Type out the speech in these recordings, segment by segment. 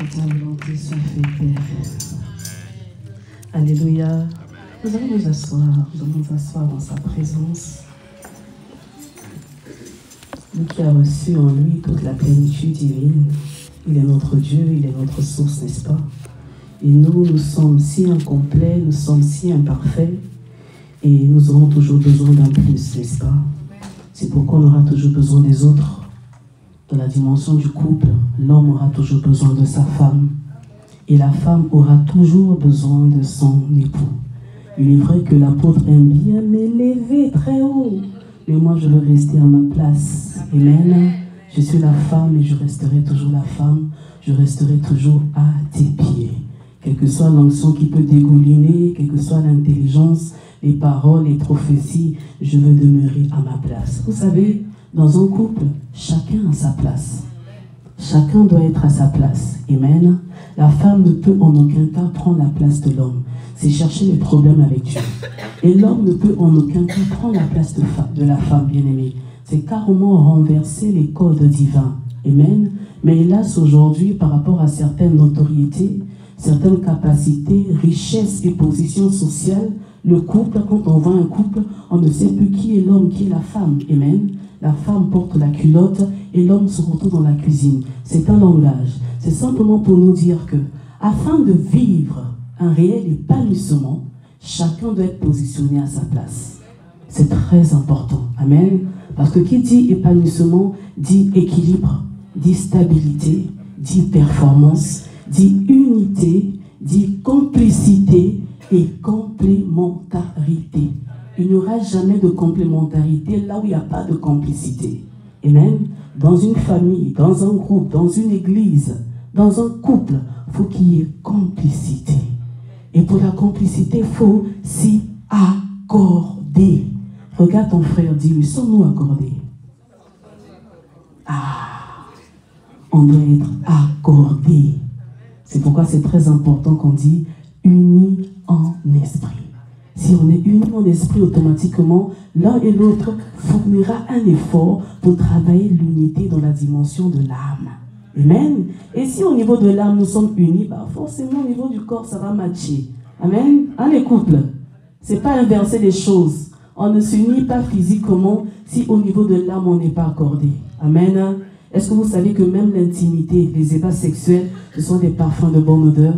Que ta volonté soit faite, Père. Alléluia. Nous allons nous asseoir dans sa présence. Lui qui a reçu en lui toute la plénitude divine. Il est notre Dieu, il est notre source, n'est-ce pas? Et nous sommes si incomplets, nous sommes si imparfaits, et nous aurons toujours besoin d'un plus, n'est-ce pas? C'est pourquoi on aura toujours besoin des autres. Dans la dimension du couple, l'homme aura toujours besoin de sa femme, et la femme aura toujours besoin de son époux. Il est vrai que l'apôtre aime bien m'élever très haut, mais moi je veux rester à ma place. Amen. Je suis la femme et je resterai toujours la femme. Je resterai toujours à tes pieds. Quelle que soit l'onction qui peut dégouliner, quelle que soit l'intelligence, les paroles, les prophéties, je veux demeurer à ma place. Vous savez, dans un couple, chacun a sa place. Chacun doit être à sa place. Amen. La femme ne peut en aucun cas prendre la place de l'homme. C'est chercher les problèmes avec Dieu. Et l'homme ne peut en aucun cas prendre la place de la femme bien-aimée. C'est carrément renverser les codes divins. Amen. Mais hélas, aujourd'hui, par rapport à certaines notoriétés, certaines capacités, richesses et positions sociales, le couple, quand on voit un couple, on ne sait plus qui est l'homme, qui est la femme. Amen. La femme porte la culotte et l'homme se retrouve dans la cuisine. C'est un langage. C'est simplement pour nous dire que, afin de vivre un réel épanouissement, chacun doit être positionné à sa place. C'est très important. Amen. Parce que qui dit épanouissement, dit équilibre, dit stabilité, dit performance, dit unité, dit complicité et complémentarité. Il n'y aura jamais de complémentarité là où il n'y a pas de complicité. Amen. Dans une famille, dans un groupe, dans une église, dans un couple, il faut qu'il y ait complicité. Et pour la complicité, il faut s'y accorder. Regarde ton frère, dis-lui, sommes-nous accordés? Ah, on doit être accordés. C'est pourquoi c'est très important qu'on dit unis en esprit. Si on est unis en esprit, automatiquement, l'un et l'autre fournira un effort pour travailler l'unité dans la dimension de l'âme. Amen. Et si au niveau de l'âme, nous sommes unis, bah forcément au niveau du corps, ça va matcher. Amen. Hein, les couples? C'est pas inverser les choses. On ne s'unit pas physiquement si au niveau de l'âme, on n'est pas accordé. Amen. Est-ce que vous savez que même l'intimité, les ébats sexuels, ce sont des parfums de bonne odeur?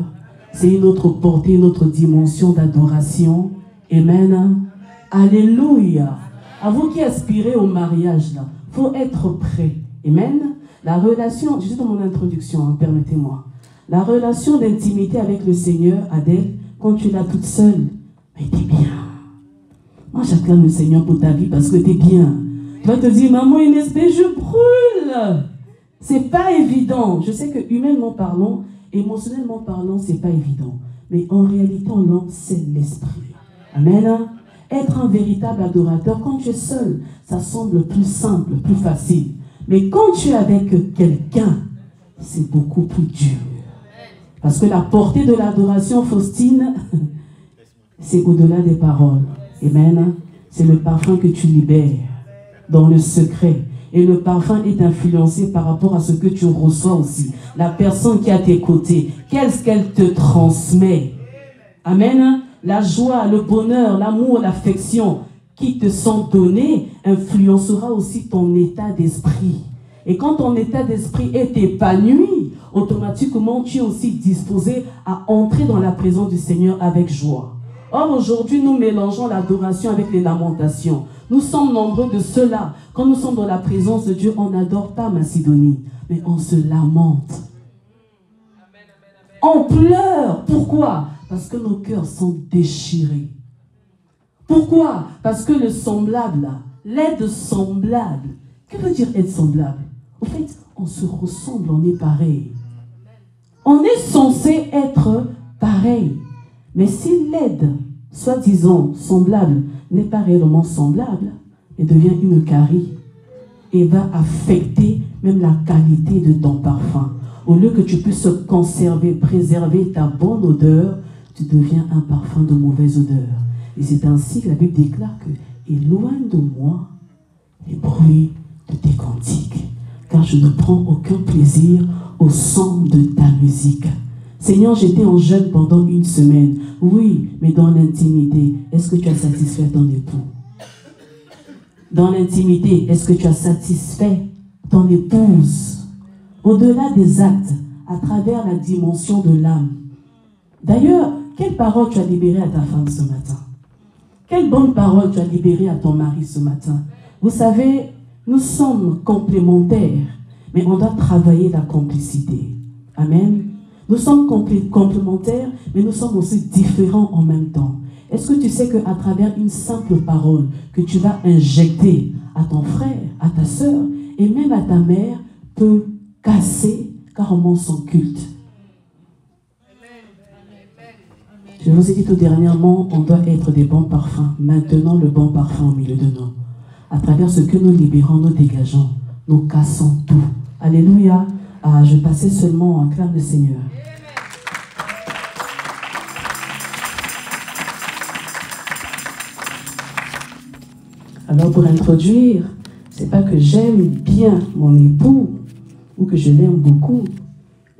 C'est une autre portée, une autre dimension d'adoration. Amen. Alléluia. À vous qui aspirez au mariage, là, faut être prêt. Amen. La relation, je suis dans mon introduction, hein, permettez-moi. La relation d'intimité avec le Seigneur, Adèle, quand tu l'as toute seule, mais t'es bien. Moi, j'acclame le Seigneur pour ta vie parce que t'es bien. Tu vas te dire, maman Inès, je brûle. C'est pas évident. Je sais que humainement parlant, émotionnellement parlant, c'est pas évident. Mais en réalité, on lance c'est l'esprit. Amen. Être un véritable adorateur, quand tu es seul, ça semble plus simple, plus facile. Mais quand tu es avec quelqu'un, c'est beaucoup plus dur. Parce que la portée de l'adoration, Faustine, c'est au-delà des paroles. Amen. C'est le parfum que tu libères dans le secret. Et le parfum est influencé par rapport à ce que tu reçois aussi. La personne qui est à tes côtés, qu'est-ce qu'elle te transmet? Amen. La joie, le bonheur, l'amour, l'affection qui te sont donnés influencera aussi ton état d'esprit. Et quand ton état d'esprit est épanoui, automatiquement tu es aussi disposé à entrer dans la présence du Seigneur avec joie. Or, aujourd'hui, nous mélangeons l'adoration avec les lamentations. Nous sommes nombreux de ceux-là. Quand nous sommes dans la présence de Dieu, on n'adore pas Macedonie, mais on se lamente. On pleure. Pourquoi? Parce que nos cœurs sont déchirés. Pourquoi? Parce que le semblable, l'aide semblable. Que veut dire être semblable? En fait, on se ressemble, on est pareil. On est censé être pareil. Mais si l'aide, soi-disant semblable, n'est pas réellement semblable, elle devient une carie et va affecter même la qualité de ton parfum. Au lieu que tu puisses conserver, préserver ta bonne odeur, tu deviens un parfum de mauvaise odeur. Et c'est ainsi que la Bible déclare que « Éloigne de moi les bruits de tes cantiques, car je ne prends aucun plaisir au son de ta musique. Seigneur, j'étais en jeûne pendant une semaine. Oui, mais dans l'intimité, est-ce que tu as satisfait ton époux? Dans l'intimité, est-ce que tu as satisfait ton épouse? Au-delà des actes, à travers la dimension de l'âme. D'ailleurs, quelle parole tu as libérée à ta femme ce matin? Quelle bonne parole tu as libérée à ton mari ce matin? Vous savez, nous sommes complémentaires, mais on doit travailler la complicité. Amen. Nous sommes complémentaires, mais nous sommes aussi différents en même temps. Est-ce que tu sais qu'à travers une simple parole que tu vas injecter à ton frère, à ta soeur et même à ta mère peut casser carrément son culte? Je vous ai dit tout dernièrement, on doit être des bons parfums. Maintenant, le bon parfum au milieu de nous. À travers ce que nous libérons, nous dégageons, nous cassons tout. Alléluia. Ah, je passais seulement en acclame le Seigneur. Alors pour introduire, c'est pas que j'aime bien mon époux ou que je l'aime beaucoup,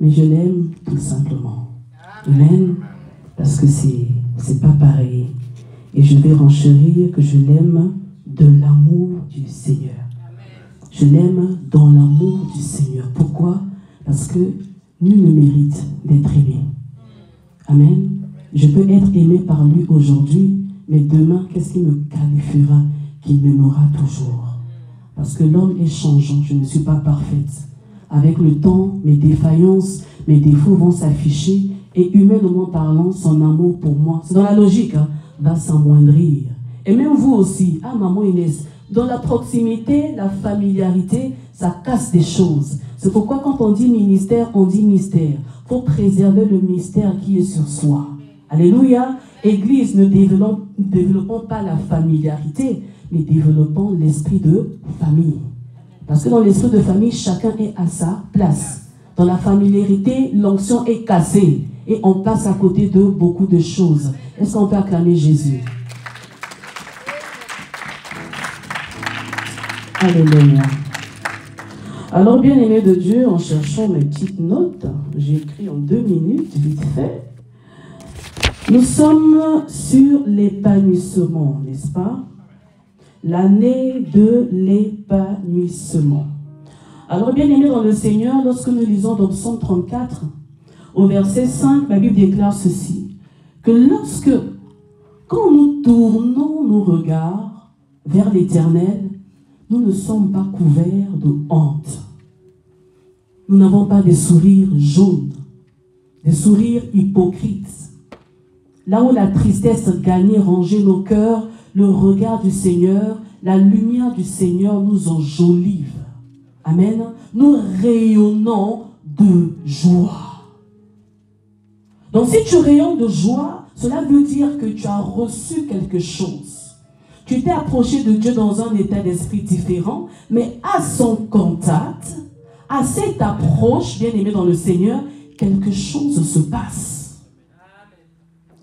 mais je l'aime tout simplement. Amen. Parce que c'est pas pareil. Et je vais renchérir que je l'aime de l'amour du Seigneur. Je l'aime dans l'amour du Seigneur. Pourquoi? Parce que nul ne mérite d'être aimé. Amen. Je peux être aimé par lui aujourd'hui, mais demain, qu'est-ce qui me qualifiera qu'il m'aimera toujours? Parce que l'homme est changeant, je ne suis pas parfaite. Avec le temps, mes défaillances, mes défauts vont s'afficher et humainement parlant, son amour pour moi, c'est dans la logique, hein, va s'amoindrir. Et même vous aussi, ah maman Inès, dans la proximité, la familiarité, ça casse des choses. C'est pourquoi quand on dit ministère, on dit mystère. Il faut préserver le mystère qui est sur soi. Alléluia. Église, ne développons pas la familiarité, mais développons l'esprit de famille. Parce que dans l'esprit de famille, chacun est à sa place. Dans la familiarité, l'onction est cassée et on passe à côté de beaucoup de choses. Est-ce qu'on peut acclamer Jésus? Alléluia. Alors, bien-aimés de Dieu, en cherchant mes petites notes, j'ai écrit en 2 minutes, vite fait. Nous sommes sur l'épanouissement, n'est-ce pas? L'année de l'épanouissement. Alors, bien-aimés dans le Seigneur, lorsque nous lisons dans Psaume 34, au verset 5, la Bible déclare ceci, que quand nous tournons nos regards vers l'Éternel, nous ne sommes pas couverts de honte. Nous n'avons pas des sourires jaunes, des sourires hypocrites. Là où la tristesse gagnait, rangeait nos cœurs, le regard du Seigneur, la lumière du Seigneur nous enjolive. Amen. Nous rayonnons de joie. Donc si tu rayonnes de joie, cela veut dire que tu as reçu quelque chose. Tu t'es approché de Dieu dans un état d'esprit différent, mais à son contact, à cette approche, bien aimé dans le Seigneur, quelque chose se passe.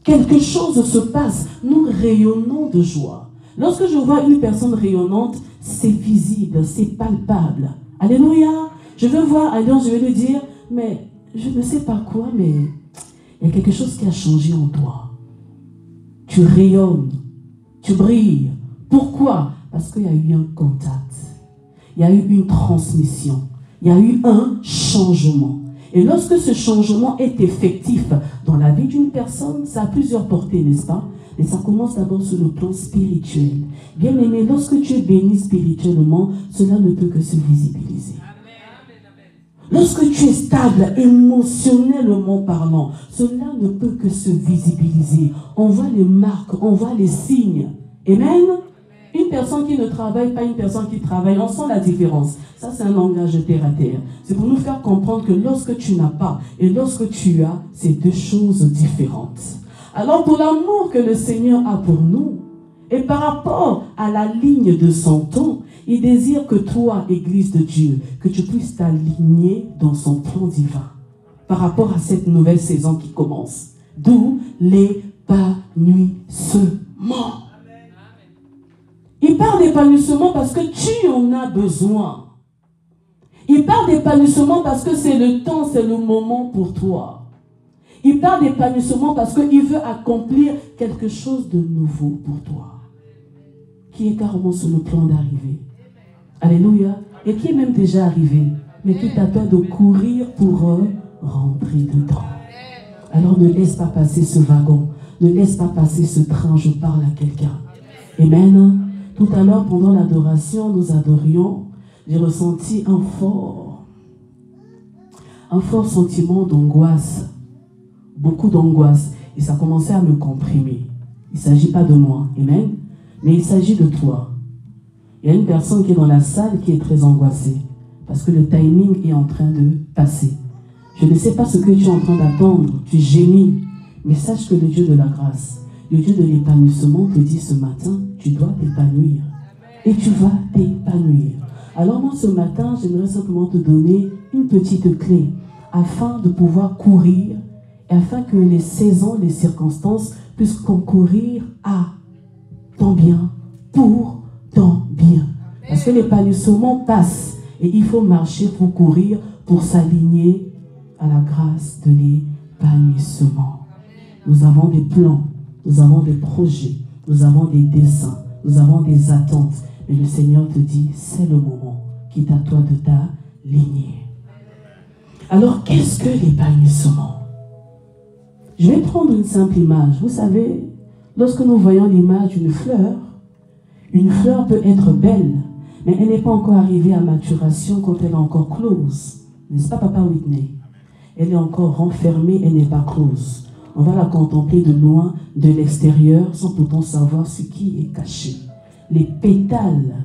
Quelque chose se passe. Nous rayonnons de joie. Lorsque je vois une personne rayonnante, c'est visible, c'est palpable. Alléluia. Je veux voir Alliance, je vais lui dire, mais je ne sais pas quoi, mais il y a quelque chose qui a changé en toi. Tu rayonnes, tu brilles. Pourquoi? Parce qu'il y a eu un contact. Il y a eu une transmission. Il y a eu un changement. Et lorsque ce changement est effectif dans la vie d'une personne, ça a plusieurs portées, n'est-ce pas? Mais ça commence d'abord sur le plan spirituel. Bien aimé, lorsque tu es béni spirituellement, cela ne peut que se visibiliser. Lorsque tu es stable, émotionnellement parlant, cela ne peut que se visibiliser. On voit les marques, on voit les signes. Amen. Une personne qui ne travaille pas, une personne qui travaille, on sent la différence. Ça, c'est un langage terre à terre. C'est pour nous faire comprendre que lorsque tu n'as pas et lorsque tu as, c'est deux choses différentes. Alors, pour l'amour que le Seigneur a pour nous, et par rapport à la ligne de son temps, il désire que toi, Église de Dieu, que tu puisses t'aligner dans son plan divin par rapport à cette nouvelle saison qui commence. D'où l'épanouissement. Il parle d'épanouissement parce que tu en as besoin. Il parle d'épanouissement parce que c'est le temps, c'est le moment pour toi. Il parle d'épanouissement parce qu'il veut accomplir quelque chose de nouveau pour toi. Qui est carrément sur le plan d'arriver. Alléluia. Et qui est même déjà arrivé, mais qui t'attend de courir pour rentrer dedans. Alors ne laisse pas passer ce wagon. Ne laisse pas passer ce train. Je parle à quelqu'un. Amen. Tout à l'heure, pendant l'adoration, nous adorions. J'ai ressenti un fort sentiment d'angoisse. Beaucoup d'angoisse. Et ça commençait à me comprimer. Il ne s'agit pas de moi. Amen. Mais il s'agit de toi. Il y a une personne qui est dans la salle qui est très angoissée. Parce que le timing est en train de passer. Je ne sais pas ce que tu es en train d'attendre. Tu gémis. Mais sache que le Dieu de la grâce, le Dieu de l'épanouissement te dit ce matin, tu dois t'épanouir. Et tu vas t'épanouir. Alors moi ce matin, j'aimerais simplement te donner une petite clé afin de pouvoir courir et afin que les saisons, les circonstances puissent concourir à ton bien, pour ton bien. Parce que l'épanouissement passe et il faut marcher pour courir, pour s'aligner à la grâce de l'épanouissement. Nous avons des plans, nous avons des projets, nous avons des desseins, nous avons des attentes. Mais le Seigneur te dit, c'est le moment qui est à toi de t'aligner. Alors, qu'est-ce que l'épanouissement? Je vais prendre une simple image. Vous savez, lorsque nous voyons l'image d'une fleur peut être belle, mais elle n'est pas encore arrivée à maturation quand elle est encore close. N'est-ce pas, Papa Whitney? Elle est encore renfermée, elle n'est pas close. On va la contempler de loin, de l'extérieur, sans pourtant savoir ce qui est caché. Les pétales,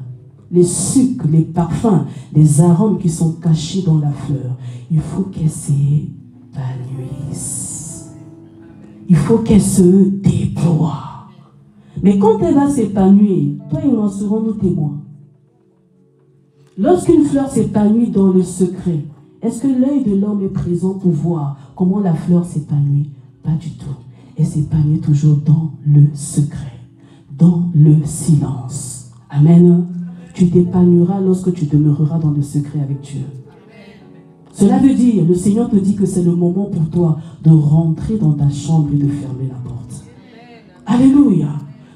les sucres, les parfums, les arômes qui sont cachés dans la fleur. Il faut qu'elle s'épanouisse. Il faut qu'elle se déploie. Mais quand elle va s'épanouir, toi et moi serons nos témoins. Lorsqu'une fleur s'épanouit dans le secret, est-ce que l'œil de l'homme est présent pour voir comment la fleur s'épanouit? Pas du tout. Elle s'épanouit toujours dans le secret, dans le silence. Amen. Tu t'épanouiras lorsque tu demeureras dans le secret avec Dieu. Cela veut dire, le Seigneur te dit que c'est le moment pour toi de rentrer dans ta chambre et de fermer la porte. Alléluia.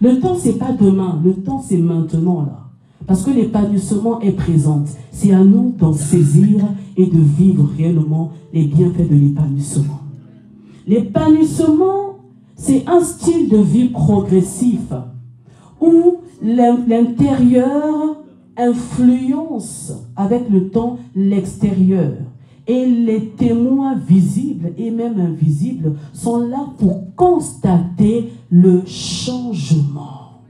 Le temps, ce n'est pas demain. Le temps, c'est maintenant, là. Parce que l'épanouissement est présent. C'est à nous d'en saisir et de vivre réellement les bienfaits de l'épanouissement. L'épanouissement, c'est un style de vie progressif où l'intérieur influence avec le temps l'extérieur. Et les témoins visibles et même invisibles sont là pour constater le changement.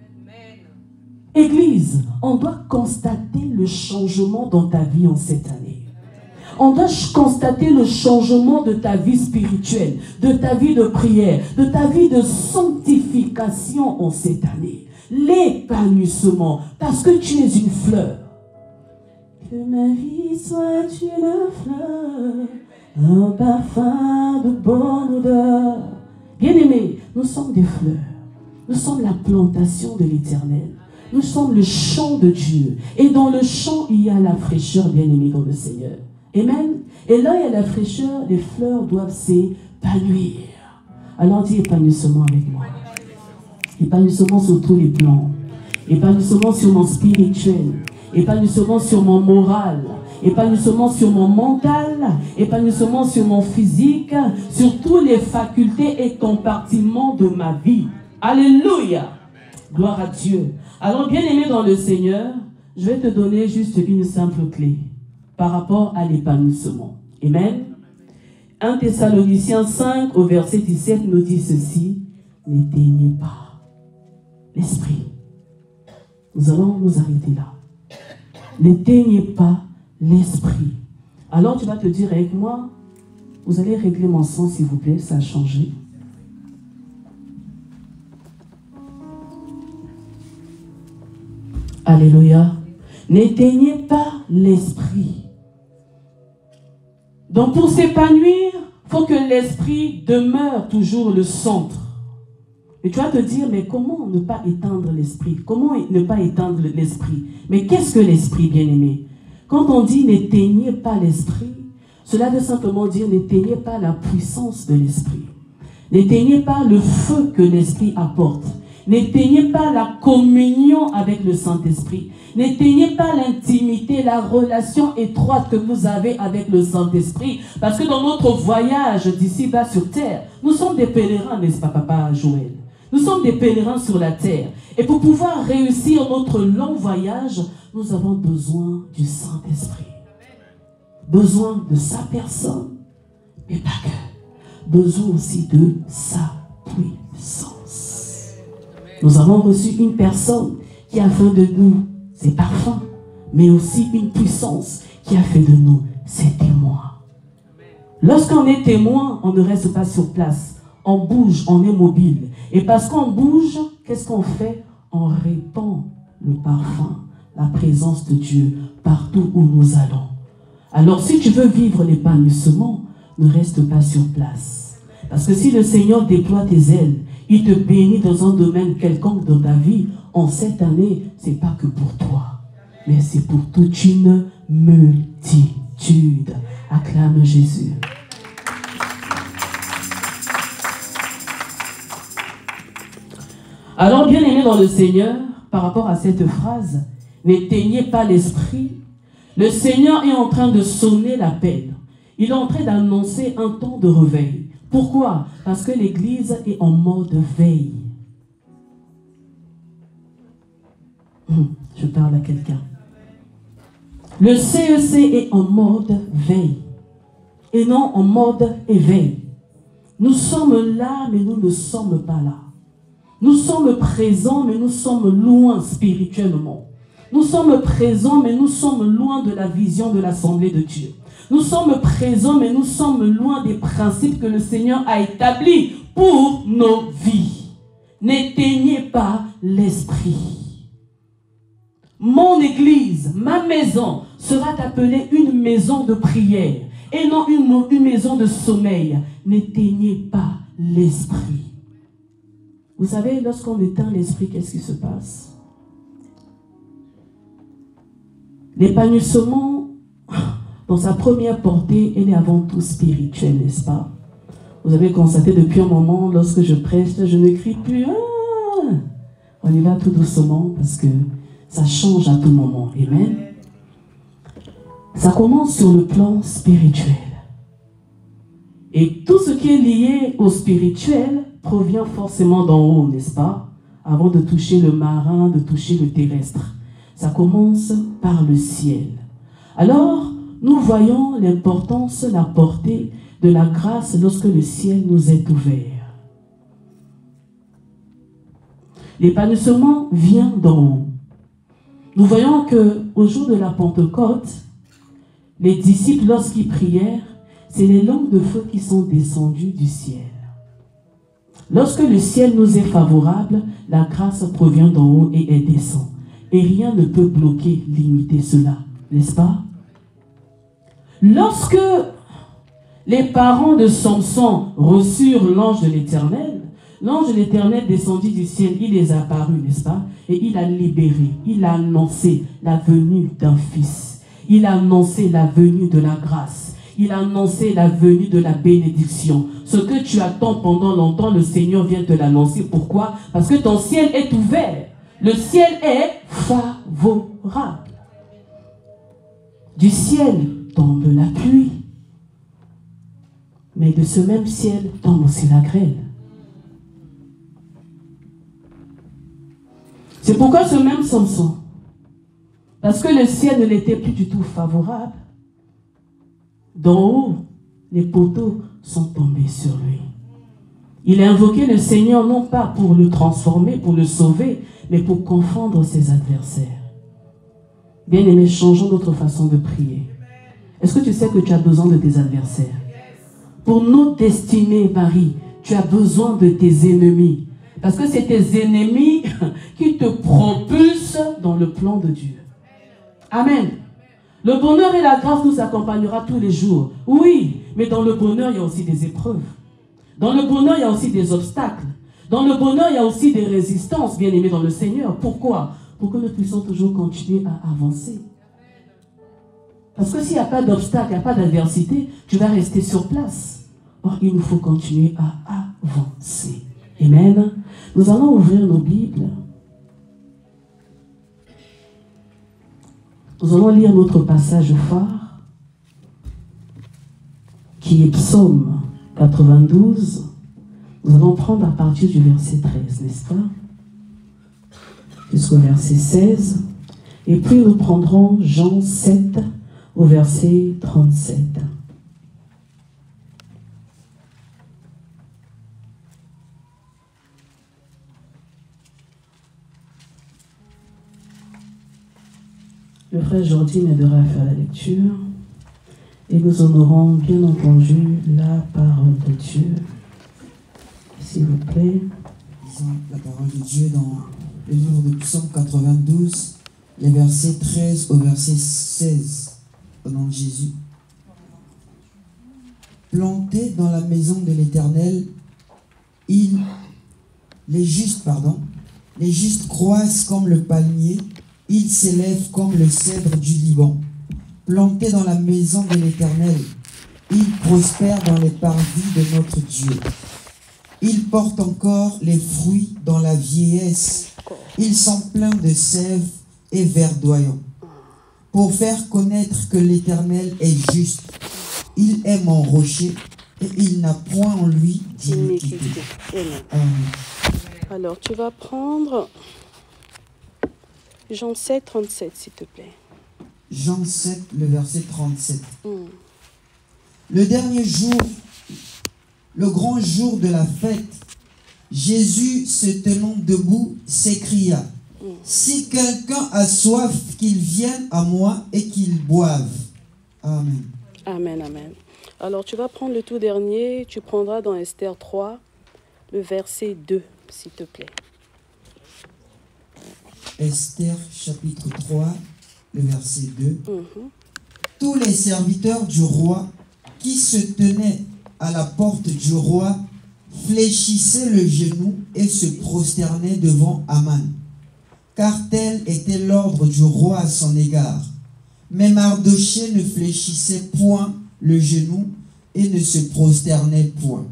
Église, on doit constater le changement dans ta vie en cette année. On doit constater le changement de ta vie spirituelle, de ta vie de prière, de ta vie de sanctification en cette année. L'épanouissement, parce que tu es une fleur. Que ma vie soit une fleur, un parfum de bonne odeur. Bien-aimés, nous sommes des fleurs. Nous sommes la plantation de l'Éternel. Nous sommes le champ de Dieu. Et dans le champ, il y a la fraîcheur, bien-aimés, dans le Seigneur. Amen. Et là, il y a la fraîcheur, les fleurs doivent s'épanouir. Alors dis épanouissement avec moi. Épanouissement sur tous les plans. Épanouissement sur mon spirituel. Épanouissement sur mon moral. Épanouissement sur mon mental. Épanouissement sur mon physique. Sur toutes les facultés et compartiments de ma vie. Alléluia. Gloire à Dieu. Alors, bien-aimé dans le Seigneur, je vais te donner juste une simple clé par rapport à l'épanouissement. Amen. 1 Thessaloniciens 5 au verset 17 nous dit ceci: n'éteignez pas l'esprit. Nous allons nous arrêter là. N'éteignez pas l'esprit. Alors tu vas te dire avec moi, vous allez régler mon son s'il vous plaît, ça a changé. Alléluia. N'éteignez pas l'esprit. Donc pour s'épanouir, il faut que l'esprit demeure toujours le centre. Et tu vas te dire, mais comment ne pas éteindre l'esprit? Comment ne pas éteindre l'esprit? Mais qu'est-ce que l'esprit, bien-aimé? Quand on dit n'éteignez pas l'esprit, cela veut simplement dire n'éteignez pas la puissance de l'esprit. N'éteignez pas le feu que l'esprit apporte. N'éteignez pas la communion avec le Saint-Esprit. N'éteignez pas l'intimité, la relation étroite que vous avez avec le Saint-Esprit. Parce que dans notre voyage d'ici-bas sur terre, nous sommes des pèlerins, n'est-ce pas, Papa Joël? Nous sommes des pèlerins sur la terre. Et pour pouvoir réussir notre long voyage, nous avons besoin du Saint-Esprit. Besoin de sa personne, mais pas que. Besoin aussi de sa puissance. Nous avons reçu une personne qui a fait de nous ses parfums, mais aussi une puissance qui a fait de nous ses témoins. Lorsqu'on est témoin, on ne reste pas sur place. On bouge, on est mobile. Et parce qu'on bouge, qu'est-ce qu'on fait? On répand le parfum, la présence de Dieu partout où nous allons. Alors si tu veux vivre l'épanouissement, ne reste pas sur place. Parce que si le Seigneur déploie tes ailes, il te bénit dans un domaine quelconque dans ta vie, en cette année, ce n'est pas que pour toi, mais c'est pour toute une multitude. Acclame Jésus. Alors, bien aimé dans le Seigneur, par rapport à cette phrase, n'éteignez pas l'esprit, le Seigneur est en train de sonner l'appel. Il est en train d'annoncer un temps de réveil. Pourquoi? Parce que l'Église est en mode veille. Je parle à quelqu'un. Le CEC est en mode veille et non en mode éveil. Nous sommes là, mais nous ne sommes pas là. Nous sommes présents, mais nous sommes loin spirituellement. Nous sommes présents, mais nous sommes loin de la vision de l'Assemblée de Dieu. Nous sommes présents, mais nous sommes loin des principes que le Seigneur a établis pour nos vies. N'éteignez pas l'esprit. Mon église, ma maison, sera appelée une maison de prière et non une maison de sommeil. N'éteignez pas l'esprit. Vous savez, lorsqu'on éteint l'esprit, qu'est-ce qui se passe? L'épanouissement, dans sa première portée, elle est avant tout spirituelle, n'est-ce pas? Vous avez constaté depuis un moment, lorsque je prêche, je ne crie plus. On y va tout doucement parce que ça change à tout moment. Amen. Ça commence sur le plan spirituel. Et tout ce qui est lié au spirituel provient forcément d'en haut, n'est-ce pas? Avant de toucher le marin, de toucher le terrestre. Ça commence par le ciel. Alors, nous voyons l'importance, la portée de la grâce lorsque le ciel nous est ouvert. L'épanouissement vient d'en haut. Nous voyons qu'au jour de la Pentecôte, les disciples, lorsqu'ils prièrent, c'est les langues de feu qui sont descendues du ciel. Lorsque le ciel nous est favorable, la grâce provient d'en haut et elle descend. Et rien ne peut bloquer, limiter cela, n'est-ce pas? Lorsque les parents de Samson reçurent l'ange de l'Éternel descendit du ciel, il les a apparus, n'est-ce pas? Et il a libéré, il a annoncé la venue d'un fils. Il a annoncé la venue de la grâce. Il a annoncé la venue de la bénédiction. Ce que tu attends pendant longtemps, le Seigneur vient te l'annoncer. Pourquoi? Parce que ton ciel est ouvert. Le ciel est favorable. Du ciel tombe la pluie. Mais de ce même ciel tombe aussi la grêle. C'est pourquoi ce même Samson, parce que le ciel ne l'était plus du tout favorable, d'en haut, les poteaux sont tombés sur lui. Il a invoqué le Seigneur non pas pour le transformer, pour le sauver, mais pour confondre ses adversaires. Bien-aimés, changeons notre façon de prier. Est-ce que tu sais que tu as besoin de tes adversaires? Pour nos destinées, Marie, tu as besoin de tes ennemis. Parce que c'est tes ennemis qui te propulsent dans le plan de Dieu. Amen. Le bonheur et la grâce nous accompagnera tous les jours. Oui, mais dans le bonheur, il y a aussi des épreuves. Dans le bonheur, il y a aussi des obstacles. Dans le bonheur, il y a aussi des résistances, bien aimés dans le Seigneur. Pourquoi? Pour que nous puissions toujours continuer à avancer. Parce que s'il n'y a pas d'obstacle, il n'y a pas d'adversité, tu vas rester sur place. Or, il nous faut continuer à avancer. Amen. Nous allons ouvrir nos Bibles. Nous allons lire notre passage phare, qui est Psaume 92. Nous allons prendre à partir du verset 13, n'est-ce pas? Jusqu'au verset 16. Et puis nous prendrons Jean 7 au verset 37. Le frère Jordi m'aidera à faire la lecture et nous honorons bien entendu la parole de Dieu. S'il vous plaît. Lisons la parole de Dieu dans le livre de Psaume 92, les versets 13 au verset 16, au nom de Jésus. Plantés dans la maison de l'Éternel, les justes croissent comme le palmier, ils s'élèvent comme le cèdre du Liban. Plantés dans la maison de l'Éternel, ils prospèrent dans les parvis de notre Dieu. Ils portent encore les fruits dans la vieillesse. Ils sont pleins de sève et verdoyants. Pour faire connaître que l'Éternel est juste, il est mon rocher et il n'a point en lui d'iniquité. Amen. Alors, tu vas prendre Jean 7, 37, s'il te plaît. Jean 7, le verset 37. Le dernier jour, le grand jour de la fête, Jésus, se tenant debout, s'écria, « Si quelqu'un a soif, qu'il vienne à moi et qu'il boive. » Amen. Amen, amen. Alors, tu vas prendre le tout dernier, tu prendras dans Esther 3, le verset 2, s'il te plaît. Esther, chapitre 3, le verset 2. Tous les serviteurs du roi qui se tenaient à la porte du roi fléchissaient le genou et se prosternaient devant Aman, car tel était l'ordre du roi à son égard. Mais Mardochée ne fléchissait point le genou et ne se prosternait point.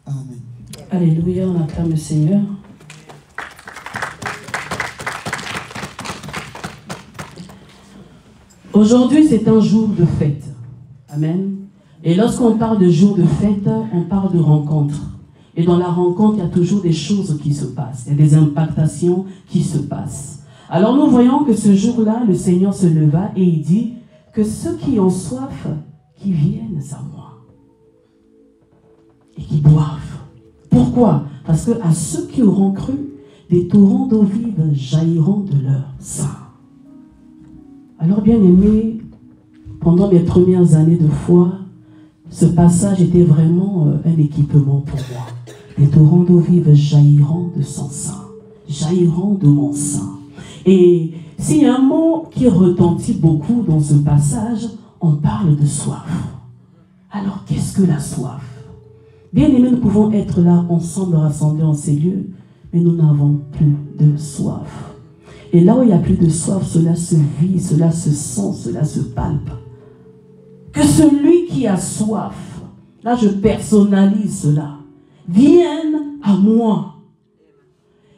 Amen. Alléluia, on acclame le Seigneur. Aujourd'hui, c'est un jour de fête. Amen. Et lorsqu'on parle de jour de fête, on parle de rencontre. Et dans la rencontre, il y a toujours des choses qui se passent. Il y a des impactations qui se passent. Alors nous voyons que ce jour-là, le Seigneur se leva et il dit que ceux qui ont soif, qui viennent à moi. Et qui boivent. Pourquoi? Parce que à ceux qui auront cru, des torrents d'eau vive jailliront de leur sein. Alors bien aimé, pendant mes premières années de foi, ce passage était vraiment un équipement pour moi. Les torrents d'eau vive jailliront de son sein, jailliront de mon sein. Et s'il y a un mot qui retentit beaucoup dans ce passage, on parle de soif. Alors qu'est-ce que la soif? Bien aimé, nous pouvons être là ensemble rassemblés en ces lieux, mais nous n'avons plus de soif. Et là où il n'y a plus de soif, cela se vit, cela se sent, cela se palpe. Que celui qui a soif, là je personnalise cela, vienne à moi.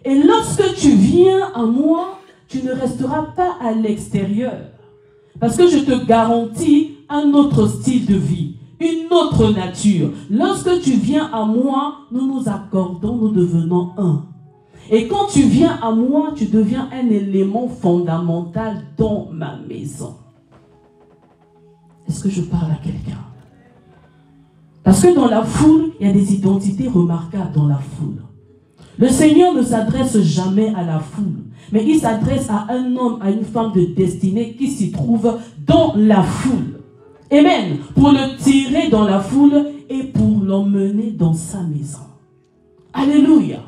Et lorsque tu viens à moi, tu ne resteras pas à l'extérieur. Parce que je te garantis un autre style de vie, une autre nature. Lorsque tu viens à moi, nous nous accordons, nous devenons un. Et quand tu viens à moi, tu deviens un élément fondamental dans ma maison. Est-ce que je parle à quelqu'un? Parce que dans la foule, il y a des identités remarquables dans la foule. Le Seigneur ne s'adresse jamais à la foule, mais il s'adresse à un homme, à une femme de destinée qui s'y trouve dans la foule. Amen. Pour le tirer dans la foule et pour l'emmener dans sa maison. Alléluia.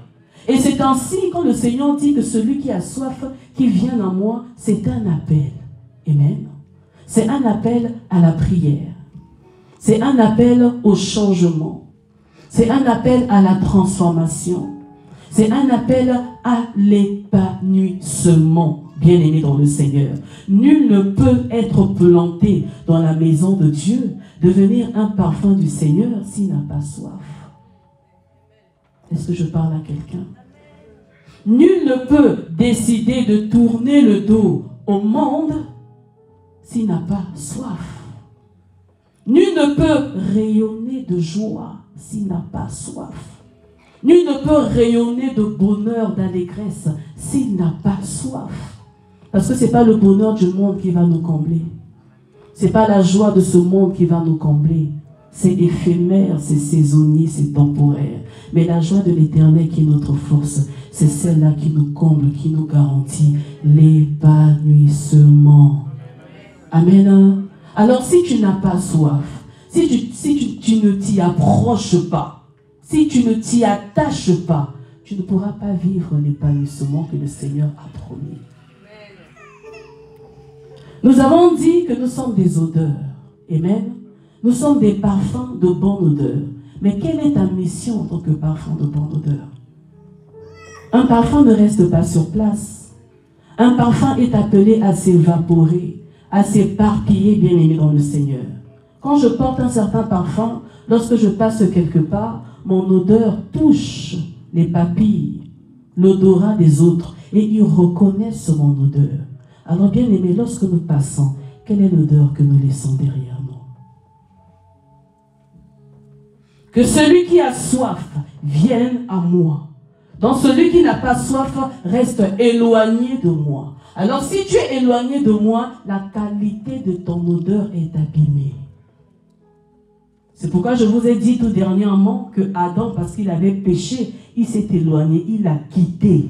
Et c'est ainsi quand le Seigneur dit que celui qui a soif, qui vient à moi, c'est un appel. Amen. C'est un appel à la prière. C'est un appel au changement. C'est un appel à la transformation. C'est un appel à l'épanouissement. bien-aimés dans le Seigneur. Nul ne peut être planté dans la maison de Dieu, devenir un parfum du Seigneur s'il n'a pas soif. Est-ce que je parle à quelqu'un? Nul ne peut décider de tourner le dos au monde s'il n'a pas soif. Nul ne peut rayonner de joie s'il n'a pas soif. Nul ne peut rayonner de bonheur, d'allégresse s'il n'a pas soif. Parce que ce n'est pas le bonheur du monde qui va nous combler. Ce n'est pas la joie de ce monde qui va nous combler. C'est éphémère, c'est saisonnier, c'est temporaire. Mais la joie de l'Éternel qui est notre force, c'est celle-là qui nous comble, qui nous garantit l'épanouissement. Amen. Alors si tu n'as pas soif, si tu ne t'y approches pas, si tu ne t'y attaches pas, tu ne pourras pas vivre l'épanouissement que le Seigneur a promis. Nous avons dit que nous sommes des odeurs. Amen. Nous sommes des parfums de bonne odeur. Mais quelle est ta mission en tant que parfum de bonne odeur? Un parfum ne reste pas sur place. Un parfum est appelé à s'évaporer, à s'éparpiller, bien-aimé dans le Seigneur. Quand je porte un certain parfum, lorsque je passe quelque part, mon odeur touche les papilles, l'odorat des autres, et ils reconnaissent mon odeur. Alors, bien-aimé, lorsque nous passons, quelle est l'odeur que nous laissons derrière nous? Que celui qui a soif vienne à moi. Donc celui qui n'a pas soif reste éloigné de moi. Alors si tu es éloigné de moi, la qualité de ton odeur est abîmée. C'est pourquoi je vous ai dit tout dernièrement que Adam, parce qu'il avait péché, il s'est éloigné, il l'a quitté.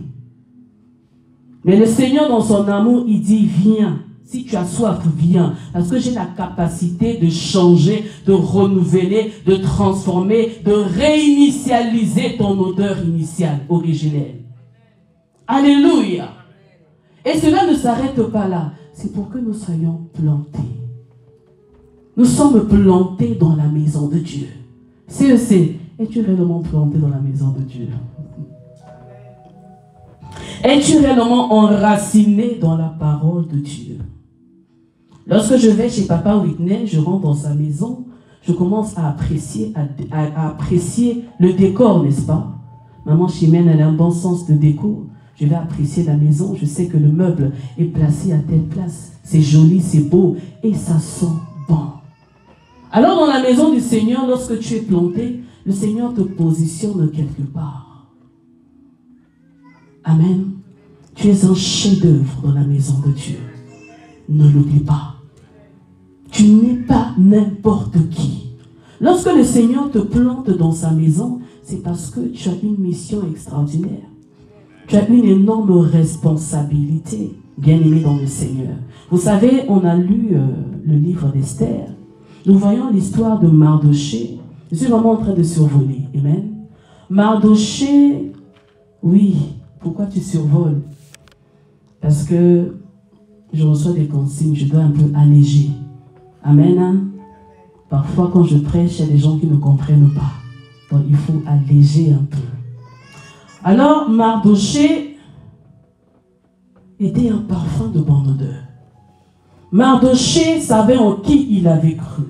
Mais le Seigneur, dans son amour, il dit, viens. Si tu as soif, viens. Parce que j'ai la capacité de changer, de renouveler, de transformer, de réinitialiser ton odeur initiale, originelle. Alléluia. Et cela ne s'arrête pas là. C'est pour que nous soyons plantés. Nous sommes plantés dans la maison de Dieu. CEC, es-tu réellement planté dans la maison de Dieu? Es-tu réellement enraciné dans la parole de Dieu? Lorsque je vais chez Papa Whitney, je rentre dans sa maison, je commence à apprécier le décor, n'est-ce pas? Maman Chimène, elle a un bon sens de déco. Je vais apprécier la maison, je sais que le meuble est placé à telle place. C'est joli, c'est beau et ça sent bon. Alors dans la maison du Seigneur, lorsque tu es planté, le Seigneur te positionne quelque part. Amen. Tu es un chef-d'œuvre dans la maison de Dieu. Ne l'oublie pas. Tu n'es pas n'importe qui. Lorsque le Seigneur te plante dans sa maison, c'est parce que tu as une mission extraordinaire. Tu as une énorme responsabilité, bien-aimé dans le Seigneur. Vous savez, on a lu le livre d'Esther. Nous voyons l'histoire de Mardoché. Je suis vraiment en train de survoler. Amen. Mardoché, oui, pourquoi tu survoles? Parce que je reçois des consignes, je dois un peu alléger. Amen. Hein? Parfois, quand je prêche, il y a des gens qui ne comprennent pas. Donc, il faut alléger un peu. Alors, Mardoché était un parfum de bonne odeur. Mardoché savait en qui il avait cru.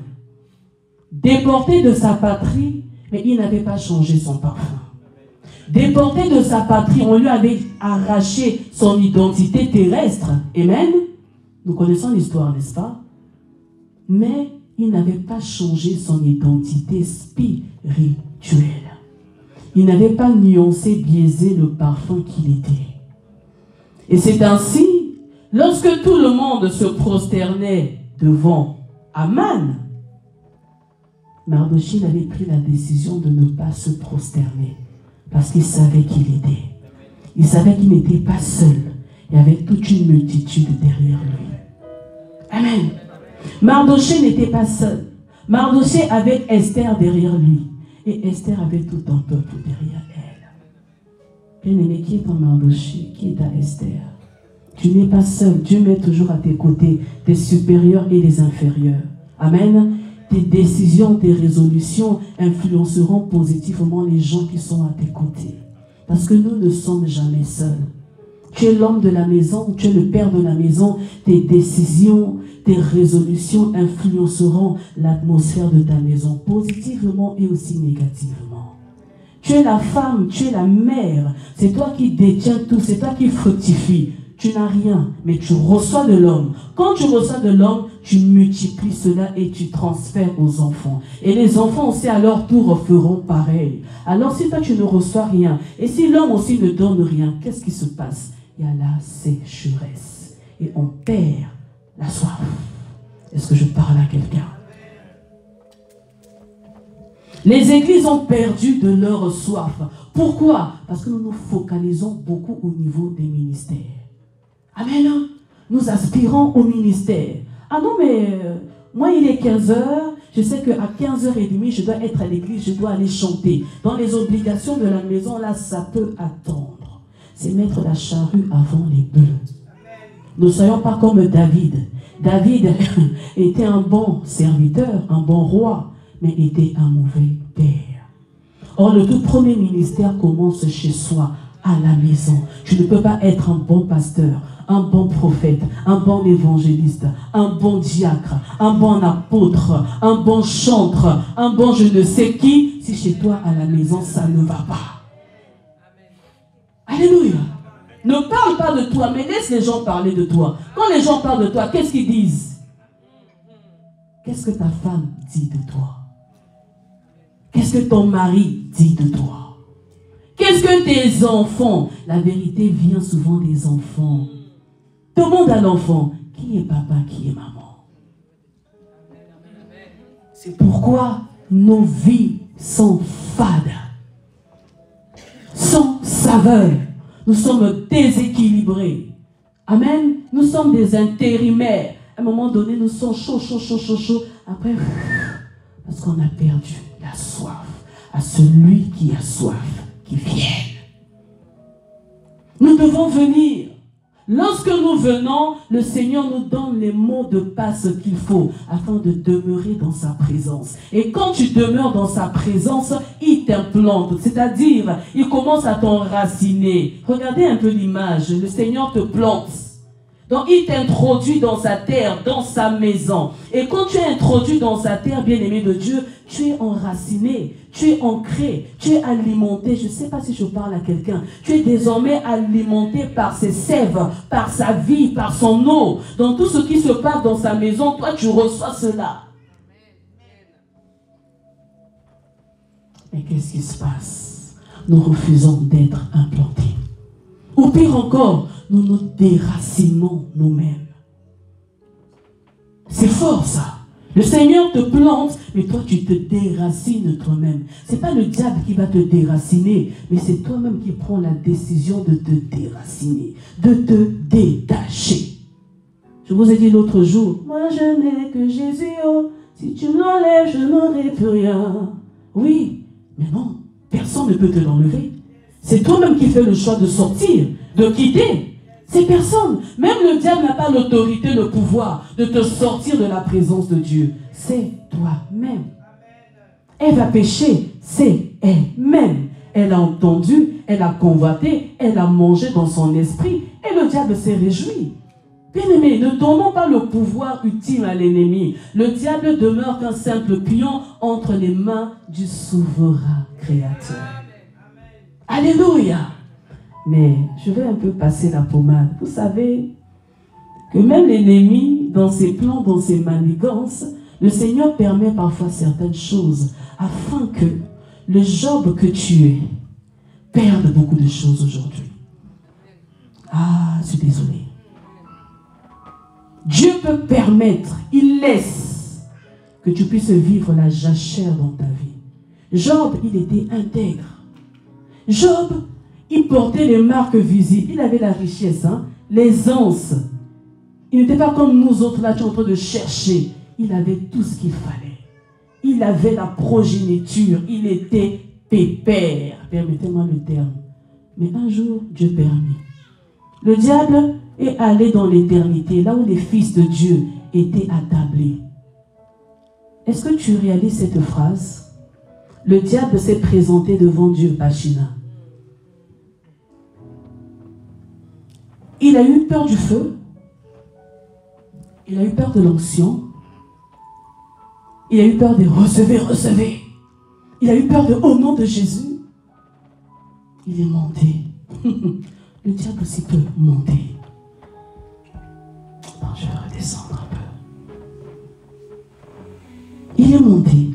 Déporté de sa patrie, mais il n'avait pas changé son parfum. Déporté de sa patrie, on lui avait arraché son identité terrestre. Amen. Nous connaissons l'histoire, n'est-ce pas? Mais il n'avait pas changé son identité spirituelle. Il n'avait pas nuancé, biaisé le parfum qu'il était. Et c'est ainsi, lorsque tout le monde se prosternait devant Aman, Mardoché avait pris la décision de ne pas se prosterner. Parce qu'il savait qui il était. Il savait qu'il n'était pas seul. Il y avait toute une multitude derrière lui. Amen. Mardoché n'était pas seul. Mardoché avait Esther derrière lui. Et Esther avait tout un peuple derrière elle. Bien-aimé, qui est en Mardoché? Qui est à Esther? Tu n'es pas seul. Dieu met toujours à tes côtés des supérieurs et des inférieurs. Amen. Tes décisions, tes résolutions influenceront positivement les gens qui sont à tes côtés. Parce que nous ne sommes jamais seuls. Tu es l'homme de la maison, tu es le père de la maison. Tes décisions, tes résolutions influenceront l'atmosphère de ta maison, positivement et aussi négativement. Tu es la femme, tu es la mère. C'est toi qui détiens tout, c'est toi qui fructifie. Tu n'as rien, mais tu reçois de l'homme. Quand tu reçois de l'homme, tu multiplies cela et tu transfères aux enfants. Et les enfants aussi à leur tour feront pareil. Alors si toi tu ne reçois rien, et si l'homme aussi ne donne rien, qu'est-ce qui se passe? Il y a la sécheresse. Et on perd la soif. Est-ce que je parle à quelqu'un? Les églises ont perdu de leur soif. Pourquoi? Parce que nous nous focalisons beaucoup au niveau des ministères. Amen. Nous aspirons au ministère. Ah non, mais moi, il est 15h. Je sais qu'à 15h30, je dois être à l'église, je dois aller chanter. Dans les obligations de la maison, là, ça peut attendre. C'est mettre la charrue avant les bœufs. Ne soyons pas comme David. David était un bon serviteur, un bon roi, mais était un mauvais père. Or, le tout premier ministère commence chez soi, à la maison. Tu ne peux pas être un bon pasteur, un bon prophète, un bon évangéliste, un bon diacre, un bon apôtre, un bon chantre, un bon je ne sais qui, si chez toi à la maison ça ne va pas. Alléluia. Ne parle pas de toi, mais laisse les gens parler de toi. Quand les gens parlent de toi, qu'est-ce qu'ils disent? Qu'est-ce que ta femme dit de toi? Qu'est-ce que ton mari dit de toi? Qu'est-ce que tes enfants? La vérité vient souvent des enfants. Demande à l'enfant, qui est papa, qui est maman? C'est pourquoi nos vies sont fades, sans saveur. Nous sommes déséquilibrés. Amen. Nous sommes des intérimaires. À un moment donné, nous sommes chauds. Après, parce qu'on a perdu la soif. À celui qui a soif, qui vienne. Nous devons venir. Lorsque nous venons, le Seigneur nous donne les mots de passe qu'il faut afin de demeurer dans sa présence. Et quand tu demeures dans sa présence, il t'implante, c'est-à-dire, il commence à t'enraciner. Regardez un peu l'image, le Seigneur te plante. Donc il t'introduit dans sa terre, dans sa maison. Et quand tu es introduit dans sa terre, bien-aimé de Dieu, tu es enraciné, tu es ancré, tu es alimenté. Je ne sais pas si je parle à quelqu'un. Tu es désormais alimenté par ses sèves, par sa vie, par son eau. Dans tout ce qui se passe dans sa maison, toi tu reçois cela. Mais qu'est-ce qui se passe? Nous refusons d'être implantés. Ou pire encore, nous nous déracinons nous-mêmes. C'est fort ça. Le Seigneur te plante, mais toi tu te déracines toi-même. Ce n'est pas le diable qui va te déraciner, mais c'est toi-même qui prends la décision de te déraciner, de te détacher. Je vous ai dit l'autre jour, moi je n'ai que Jésus, oh, si tu me l'enlèves, je n'aurai plus rien. Oui, mais non, personne ne peut te l'enlever. C'est toi-même qui fais le choix de sortir, de quitter. C'est personne. Même le diable n'a pas l'autorité, le pouvoir de te sortir de la présence de Dieu. C'est toi-même. Elle va pécher, c'est elle-même. Elle a entendu, elle a convoité, elle a mangé dans son esprit et le diable s'est réjoui. Bien-aimés, ne donnons pas le pouvoir ultime à l'ennemi. Le diable demeure qu'un simple pion entre les mains du souverain créateur. Alléluia. Mais je vais un peu passer la pommade. Vous savez que même l'ennemi, dans ses plans, dans ses manigances, le Seigneur permet parfois certaines choses afin que le Job que tu es perde beaucoup de choses aujourd'hui. Ah, je suis désolé. Dieu peut permettre, il laisse que tu puisses vivre la jachère dans ta vie. Job, il était intègre. Job, il portait les marques visibles. Il avait la richesse, hein? L'aisance. Il n'était pas comme nous autres là, qui sommes en train de chercher. Il avait tout ce qu'il fallait. Il avait la progéniture. Il était pépère. Permettez-moi le terme. Mais un jour, Dieu permit. Le diable est allé dans l'éternité, là où les fils de Dieu étaient attablés. Est-ce que tu réalises cette phrase? Le diable s'est présenté devant Dieu, Pachina. Il a eu peur du feu. Il a eu peur de l'onction. Il a eu peur de recevez, recevez. Il a eu peur de au nom de Jésus. Il est monté. Le diable aussi peut monter. Non, je vais redescendre un peu. Il est monté.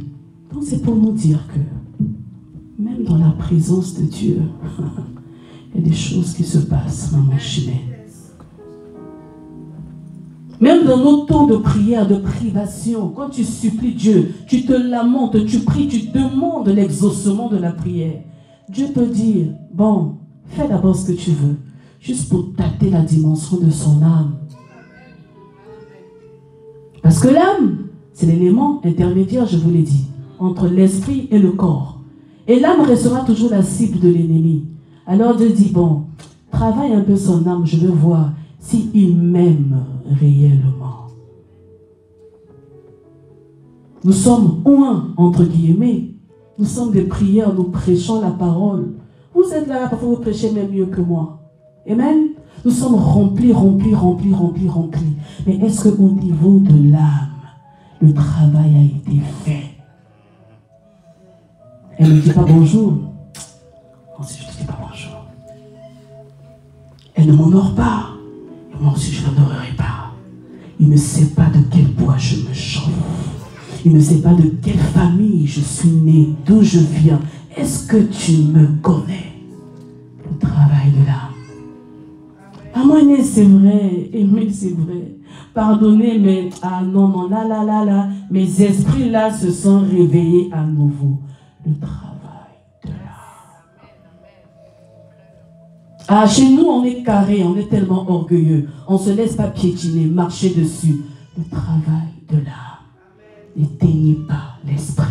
Donc c'est pour nous dire que même dans la présence de Dieu, il y a des choses qui se passent, maman Chimée. Même dans nos temps de prière, de privation, quand tu supplies Dieu, tu te lamentes, tu pries, tu demandes l'exaucement de la prière. Dieu peut dire, bon, fais d'abord ce que tu veux, juste pour tâter la dimension de son âme. Parce que l'âme, c'est l'élément intermédiaire, je vous l'ai dit, entre l'esprit et le corps. Et l'âme restera toujours la cible de l'ennemi. Alors Dieu dit, bon, travaille un peu son âme, je veux voir s'il m'aime réellement. Nous sommes un, entre guillemets. Nous sommes des prières, nous prêchons la parole. Vous êtes là, parfois vous prêchez même mieux que moi. Amen. Nous sommes remplis. Mais est-ce qu'au niveau de l'âme, le travail a été fait? Elle ne dit pas bonjour. Moi aussi, je ne dis pas bonjour. Elle ne m'honore pas. Moi aussi, je ne l'honorerai pas. Il ne sait pas de quel bois je me chauffe. Il ne sait pas de quelle famille je suis né, d'où je viens. Est-ce que tu me connais? Le travail de l'âme. Amener, c'est vrai. Aimer, c'est vrai. Pardonner, mais ah non, là. Mes esprits là se sont réveillés à nouveau. Le travail de l'âme. Ah, chez nous, on est carré, on est tellement orgueilleux. On ne se laisse pas piétiner, marcher dessus. Le travail de l'âme. N'éteignez pas l'esprit.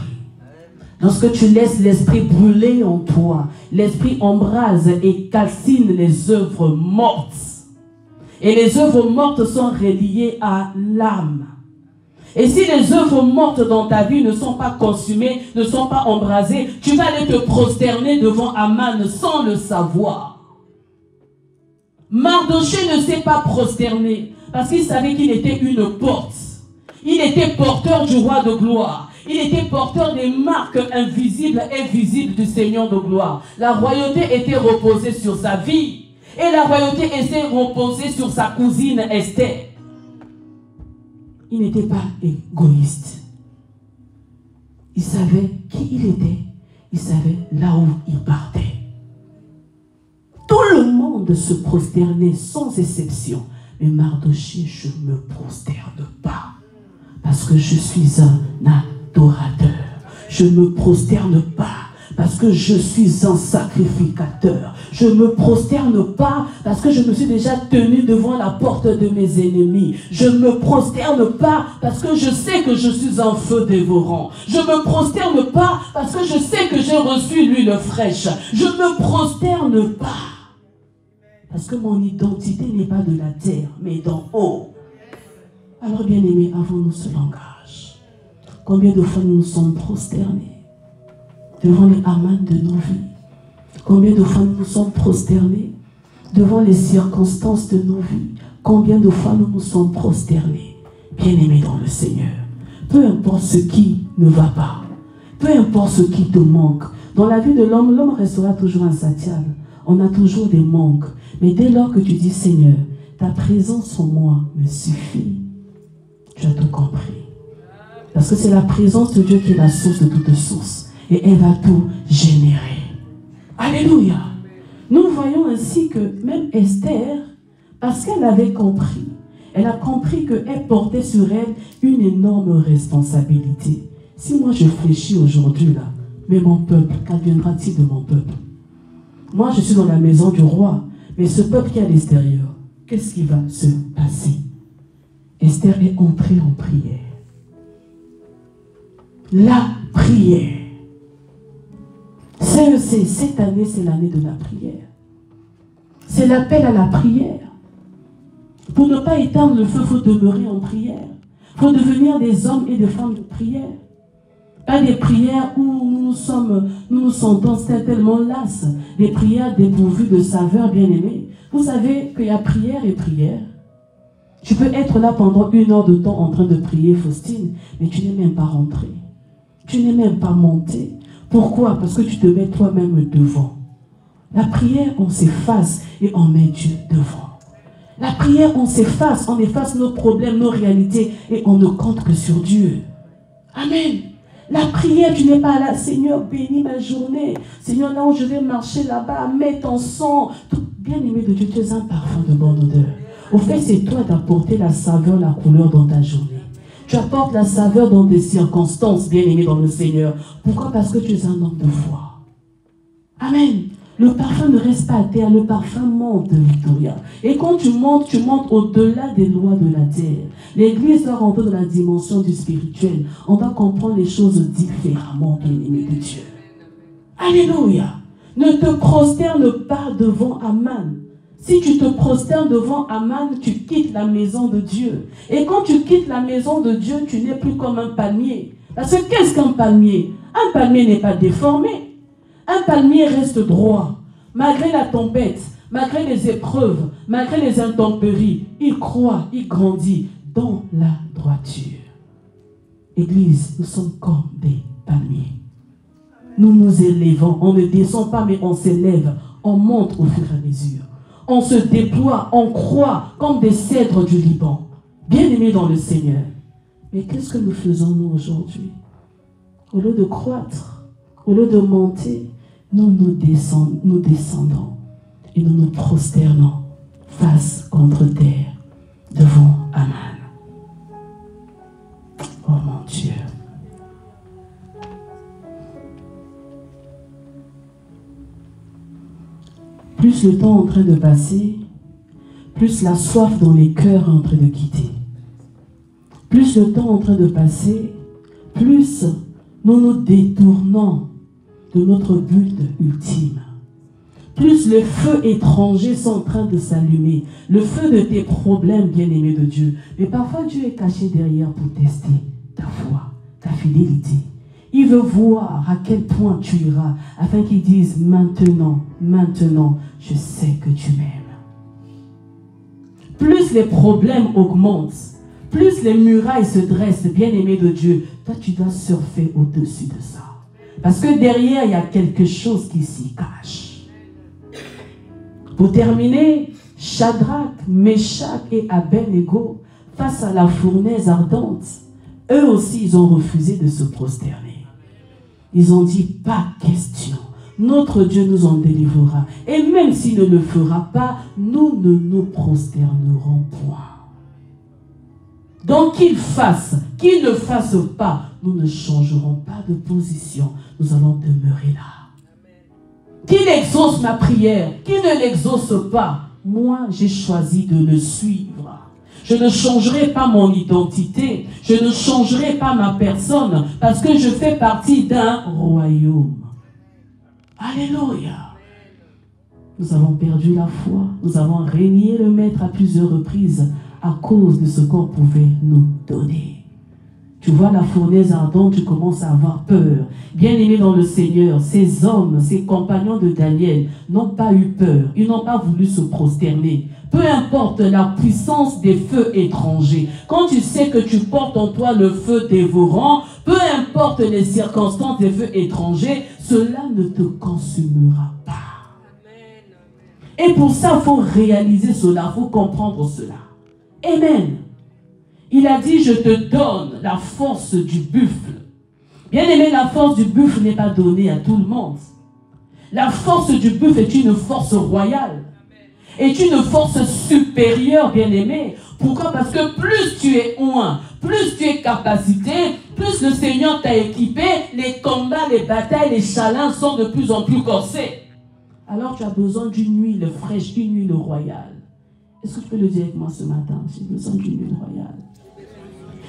Lorsque tu laisses l'esprit brûler en toi, l'esprit embrase et calcine les œuvres mortes. Et les œuvres mortes sont reliées à l'âme. Et si les œuvres mortes dans ta vie ne sont pas consumées, ne sont pas embrasées, tu vas aller te prosterner devant Aman sans le savoir. Mardoché ne s'est pas prosterné parce qu'il savait qu'il était une porte. Il était porteur du roi de gloire. Il était porteur des marques invisibles et visibles du Seigneur de gloire. La royauté était reposée sur sa vie. Et la royauté était reposée sur sa cousine Esther. Il n'était pas égoïste. Il savait qui il était. Il savait là où il partait. Tout le monde se prosternait sans exception. Mais Mardoché, je ne me prosterne pas. Parce que je suis un adorateur. Je ne me prosterne pas. Parce que je suis un sacrificateur. Je ne me prosterne pas parce que je me suis déjà tenu devant la porte de mes ennemis. Je ne me prosterne pas parce que je sais que je suis un feu dévorant. Je ne me prosterne pas parce que je sais que j'ai reçu l'huile fraîche. Je ne me prosterne pas parce que mon identité n'est pas de la terre, mais d'en haut. Alors bien aimés, avons-nous ce langage? Combien de fois nous nous sommes prosternés devant les amans de nos vies? Combien de fois nous nous sommes prosternés devant les circonstances de nos vies? Combien de fois nous nous sommes prosternés, bien-aimés dans le Seigneur? Peu importe ce qui ne va pas, peu importe ce qui te manque. Dans la vie de l'homme, l'homme restera toujours insatiable. On a toujours des manques. Mais dès lors que tu dis, Seigneur, ta présence en moi me suffit, tu as tout compris. Parce que c'est la présence de Dieu qui est la source de toute source. Et elle va tout générer. Alléluia. Nous voyons ainsi que même Esther, parce qu'elle avait compris, elle a compris qu'elle portait sur elle une énorme responsabilité. Si moi je fléchis aujourd'hui là, mais mon peuple, qu'adviendra-t-il de mon peuple? Moi je suis dans la maison du roi, mais ce peuple qui est à l'extérieur, qu'est-ce qui va se passer? Esther est entrée en prière. La prière. Cette année, c'est l'année de la prière. C'est l'appel à la prière. Pour ne pas éteindre le feu, il faut demeurer en prière. Il faut devenir des hommes et des femmes de prière. Pas des prières où nous nous sentons tellement lasses. Des prières dépourvues de saveur, bien-aimés. Vous savez qu'il y a prière et prière. Tu peux être là pendant 1 heure de temps en train de prier, Faustine, mais tu n'es même pas rentré. Tu n'es même pas monté. Pourquoi? Parce que tu te mets toi-même devant. La prière, on s'efface et on met Dieu devant. La prière, on s'efface, on efface nos problèmes, nos réalités et on ne compte que sur Dieu. Amen. La prière, tu n'es pas là, Seigneur, bénis ma journée. Seigneur, là où je vais marcher là-bas, mets ton sang. Bien-aimé de Dieu, tu es un parfum de bonne odeur. Au fait, c'est toi d'apporter la saveur, la couleur dans ta journée. Tu apportes la saveur dans des circonstances, bien-aimé dans le Seigneur. Pourquoi? Parce que tu es un homme de foi. Amen. Le parfum ne reste pas à terre, le parfum monte, Victoria. Et quand tu montes au-delà des lois de la terre. L'église doit rentrer dans la dimension du spirituel. On doit comprendre les choses différemment, bien-aimé de Dieu. Alléluia. Ne te prosterne pas devant Aman. Si tu te prosternes devant Aman, tu quittes la maison de Dieu. Et quand tu quittes la maison de Dieu, tu n'es plus comme un palmier. Parce que qu'est-ce qu'un palmier? Un palmier n'est pas déformé. Un palmier reste droit. Malgré la tempête, malgré les épreuves, malgré les intempéries, il croît, il grandit dans la droiture. Église, nous sommes comme des palmiers. Nous nous élevons, on ne descend pas mais on s'élève, on monte au fur et à mesure. On se déploie, on croît comme des cèdres du Liban. Bien-aimés dans le Seigneur. Mais qu'est-ce que nous faisons nous aujourd'hui? Au lieu de croître, au lieu de monter, nous descendons et nous nous prosternons face contre terre devant Aman. Oh mon Dieu. Plus le temps est en train de passer, plus la soif dans les cœurs est en train de quitter. Plus le temps est en train de passer, plus nous nous détournons de notre but ultime. Plus les feux étrangers sont en train de s'allumer, le feu de tes problèmes, bien-aimés de Dieu. Mais parfois Dieu est caché derrière pour tester ta foi, ta fidélité. Il veut voir à quel point tu iras, afin qu'il dise maintenant, je sais que tu m'aimes. Plus les problèmes augmentent, plus les murailles se dressent, bien-aimé de Dieu, toi tu dois surfer au-dessus de ça. Parce que derrière, il y a quelque chose qui s'y cache. Pour terminer, Shadrach, Meshach et Abednego, face à la fournaise ardente, eux aussi, ils ont refusé de se prosterner. Ils ont dit, pas question. Notre Dieu nous en délivrera. Et même s'il ne le fera pas, nous ne nous prosternerons point. Donc qu'il fasse, qu'il ne fasse pas, nous ne changerons pas de position. Nous allons demeurer là. Qu'il exauce ma prière, qu'il ne l'exauce pas, moi j'ai choisi de le suivre. Je ne changerai pas mon identité, je ne changerai pas ma personne, parce que je fais partie d'un royaume. Alléluia. Nous avons perdu la foi, nous avons régné le Maître à plusieurs reprises à cause de ce qu'on pouvait nous donner. Tu vois la fournaise ardente, tu commences à avoir peur. Bien-aimés dans le Seigneur, ces hommes, ces compagnons de Daniel n'ont pas eu peur. Ils n'ont pas voulu se prosterner. Peu importe la puissance des feux étrangers. Quand tu sais que tu portes en toi le feu dévorant, peu importe les circonstances des feux étrangers, cela ne te consumera pas. Et pour ça, il faut réaliser cela, il faut comprendre cela. Amen. Il a dit, je te donne la force du buffle. Bien aimé, la force du buffle n'est pas donnée à tout le monde. La force du buffle est une force royale. Est une force supérieure, bien aimé. Pourquoi? Parce que plus tu es oint, plus tu es capacité, plus le Seigneur t'a équipé, les combats, les batailles, les challenges sont de plus en plus corsés. Alors tu as besoin d'une huile fraîche, d'une huile royale. Est-ce que tu peux le dire avec moi ce matin? J'ai besoin d'une huile royale.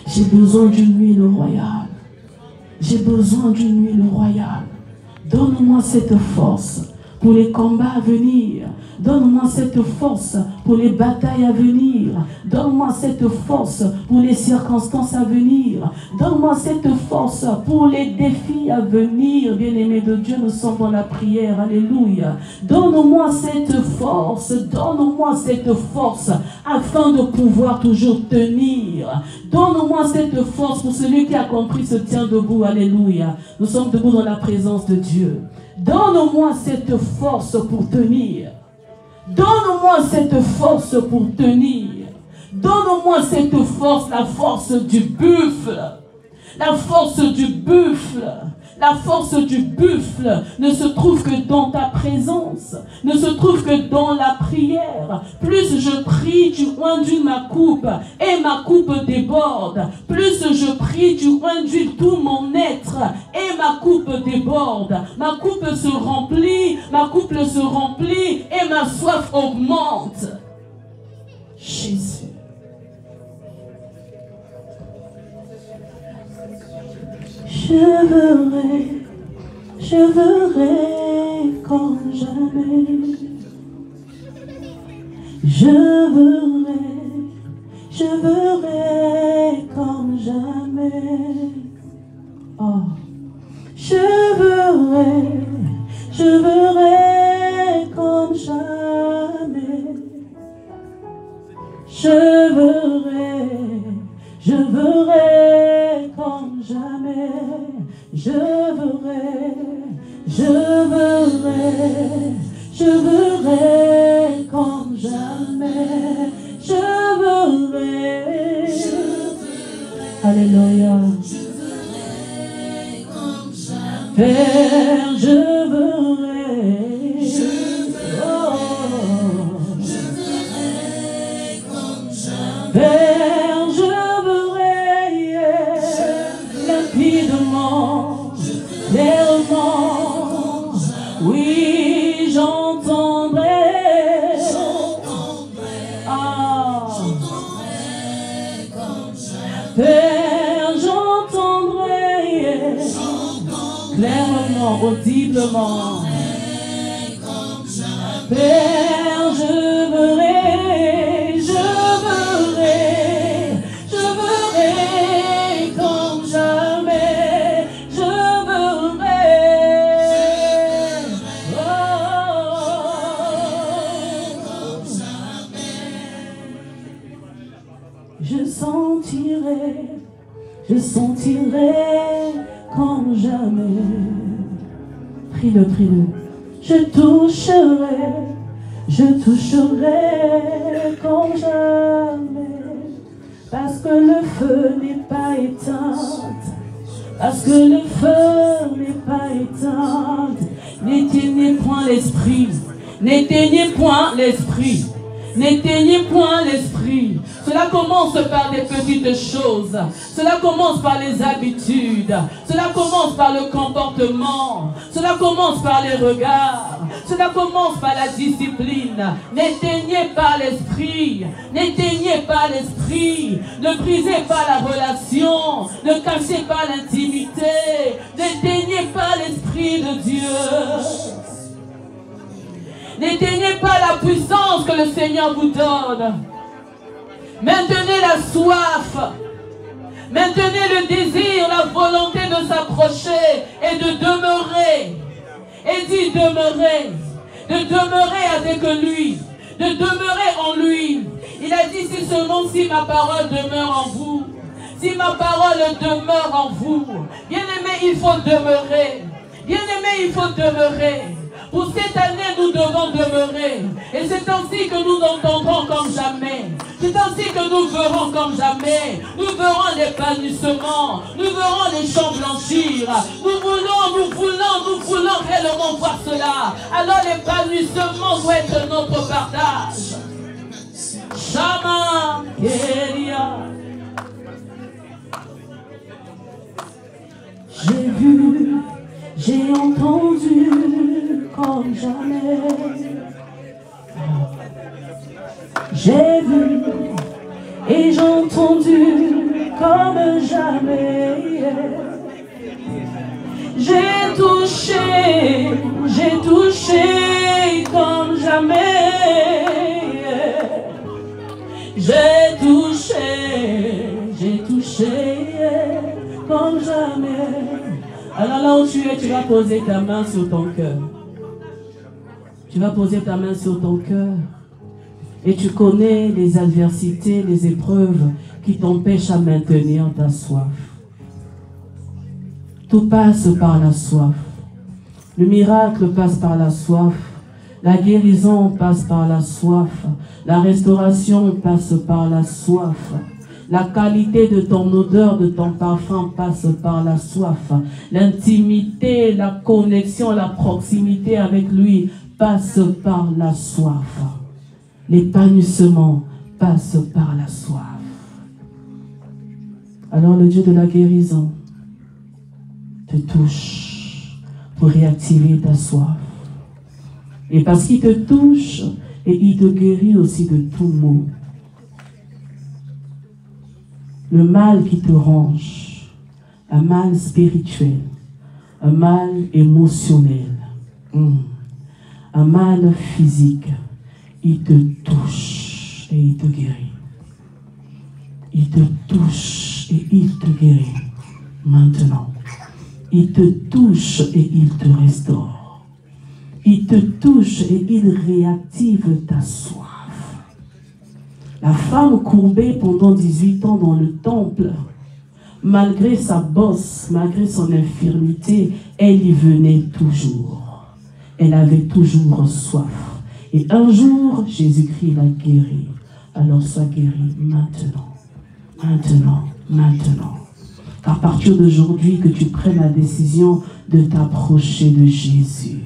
J'ai besoin d'une huile royale. J'ai besoin d'une huile royale. Donne-moi cette force pour les combats à venir. Donne-moi cette force pour pour les batailles à venir. Donne-moi cette force pour les circonstances à venir. Donne-moi cette force pour les défis à venir. Bien-aimés de Dieu, nous sommes dans la prière. Alléluia. Donne-moi cette force. Donne-moi cette force afin de pouvoir toujours tenir. Donne-moi cette force pour celui qui a compris se tient debout. Alléluia. Nous sommes debout dans la présence de Dieu. Donne-moi cette force pour tenir. Donne-moi cette force pour tenir. Donne-moi cette force, la force du buffle. La force du buffle. La force du buffle ne se trouve que dans ta présence, ne se trouve que dans la prière. Plus je prie, tu induis ma coupe et ma coupe déborde. Plus je prie, tu induis tout mon être et ma coupe déborde. Ma coupe se remplit et ma soif augmente. Jésus. Je verrai comme jamais. Je verrai comme jamais. Oh, je verrai comme jamais. Je verrai comme jamais. Je verrai comme jamais. Je verrai. Alléluia. Père, je verrai. Père, je verrai limpidement, clairement. Oui, j'entendrai. Père, j'entendrai clairement, audiblement. Père, je verrai comme jamais. Je verrai. Je sentirai comme jamais. Prie-le. Je toucherai comme jamais. Parce que le feu n'est pas éteint. Parce que le feu n'est pas éteint. N'éteignez point l'esprit. N'éteignez point l'esprit. N'éteignez point l'esprit. Cela commence par des petites choses. Cela commence par les habitudes. Cela commence par le comportement. Cela commence par les regards. Cela commence par la discipline. N'éteignez pas l'esprit. N'éteignez pas l'esprit. Ne brisez pas la relation. Ne cachez pas l'intimité. N'éteignez pas l'esprit de Dieu. N'éteignez pas la puissance que le Seigneur vous donne. Maintenez la soif. Maintenez le désir, la volonté de s'approcher et de demeurer. Et dit demeurer. De demeurer avec lui. De demeurer en lui. Il a dit si seulement si ma parole demeure en vous. Si ma parole demeure en vous. Bien-aimé, il faut demeurer. Bien-aimé, il faut demeurer. Pour cette année, nous devons demeurer. Et c'est ainsi que nous entendrons comme jamais. C'est ainsi que nous verrons comme jamais. Nous verrons l'épanouissement. Nous verrons les champs blanchir. Nous voulons réellement voir cela. Alors l'épanouissement doit être notre partage. Shama Keria. J'ai vu, j'ai entendu comme jamais. J'ai vu et j'ai entendu comme jamais. J'ai touché comme jamais. J'ai touché comme jamais. Alors là où tu es, tu vas poser ta main sur ton cœur. Tu vas poser ta main sur ton cœur. Et tu connais les adversités, les épreuves qui t'empêchent à maintenir ta soif. Tout passe par la soif. Le miracle passe par la soif. La guérison passe par la soif. La restauration passe par la soif. La qualité de ton odeur, de ton parfum passe par la soif. L'intimité, la connexion, la proximité avec lui passe par la soif. L'épanouissement passe par la soif. Alors le Dieu de la guérison te touche pour réactiver ta soif. Et parce qu'il te touche, et il te guérit aussi de tout maux. Le mal qui te ronge, un mal spirituel, un mal émotionnel, un mal physique, il te touche et il te guérit. Il te touche et il te guérit. Maintenant, il te touche et il te restaure. Il te touche et il réactive ta soif. La femme courbée pendant 18 ans dans le temple, malgré sa bosse, malgré son infirmité, elle y venait toujours. Elle avait toujours soif. Et un jour, Jésus-Christ l'a guéri. Alors sois guéri maintenant. Maintenant, maintenant. À partir d'aujourd'hui, que tu prennes la décision de t'approcher de Jésus.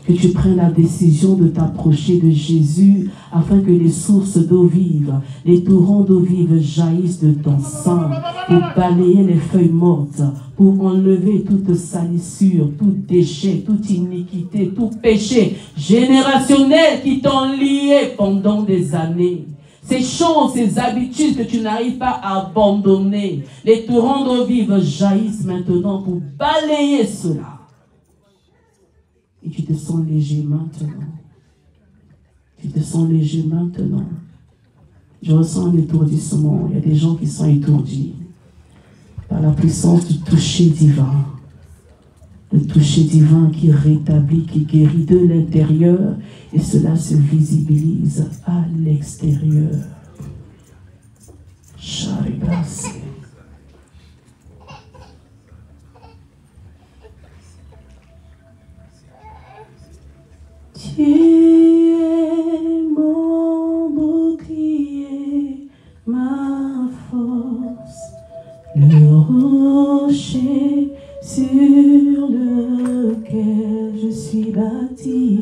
Que tu prennes la décision de t'approcher de Jésus afin que les sources d'eau vive, les torrents d'eau vive jaillissent de ton sang pour balayer les feuilles mortes, pour enlever toute salissure, tout déchet, toute iniquité, tout péché générationnel qui t'ont lié pendant des années. Ces choses, ces habitudes que tu n'arrives pas à abandonner, les torrents d'eau vive jaillissent maintenant pour balayer cela. Et tu te sens léger maintenant. Tu te sens léger maintenant. Je ressens un étourdissement. Il y a des gens qui sont étourdis par la puissance du toucher divin. Le toucher divin qui rétablit, qui guérit de l'intérieur et cela se visibilise à l'extérieur. Charibase. Tu es mon bouclier, ma force, le rocher sur lequel je suis bâti.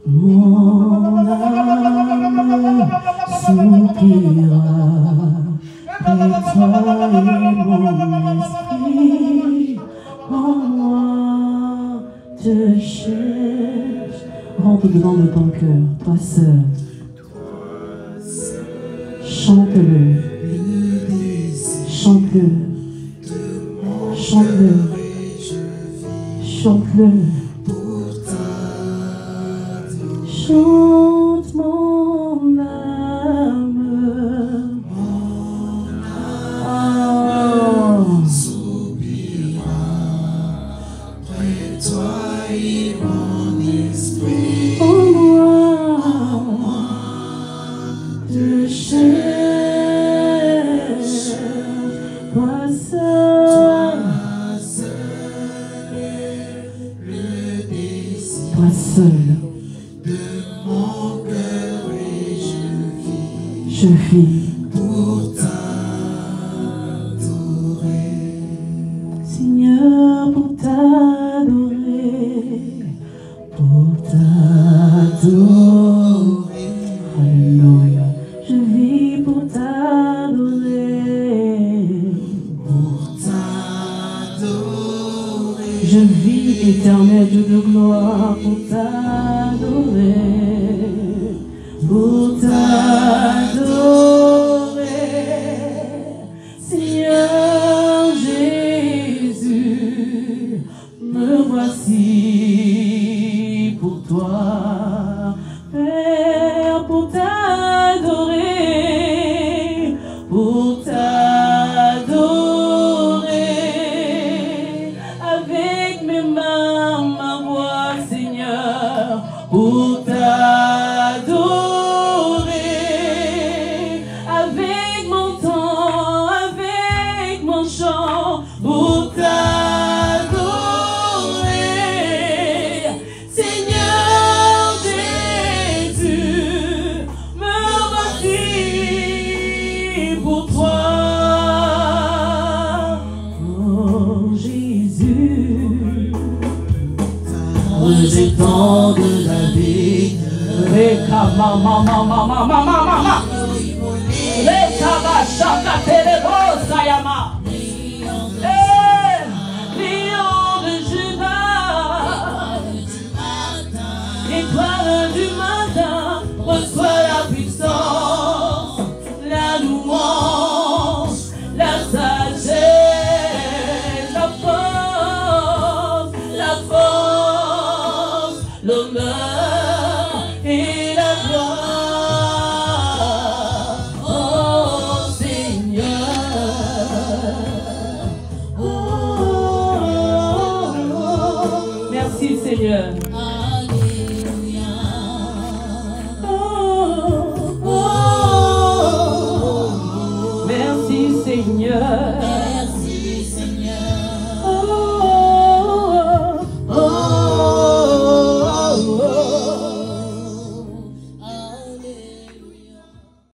Mon âme soupira près de toi et mon esprit en moi te cherche. Rentre dedans de ton cœur, toi seul. Chante-le. Chante-le. Chante-le. Chante-le. Chante mon âme. Je vis pour t'adorer, Seigneur, pour t'adorer, pour t'adorer. Alléluia. Je vis pour t'adorer, pour t'adorer. Je vis, éternel Dieu de gloire, pour t'adorer. Pour t'adorer, Seigneur Jésus, me voici pour toi, Père, pour t'adorer. rejetant de la vie. Reka mama mama mama mama mama. Reka bashaka telebo sayama. Lion de Judas, étoile du matin, reçois la puissance, la louange, la sagesse, la force, l'honneur et la gloire. Oh Seigneur. Merci Seigneur. Merci Seigneur.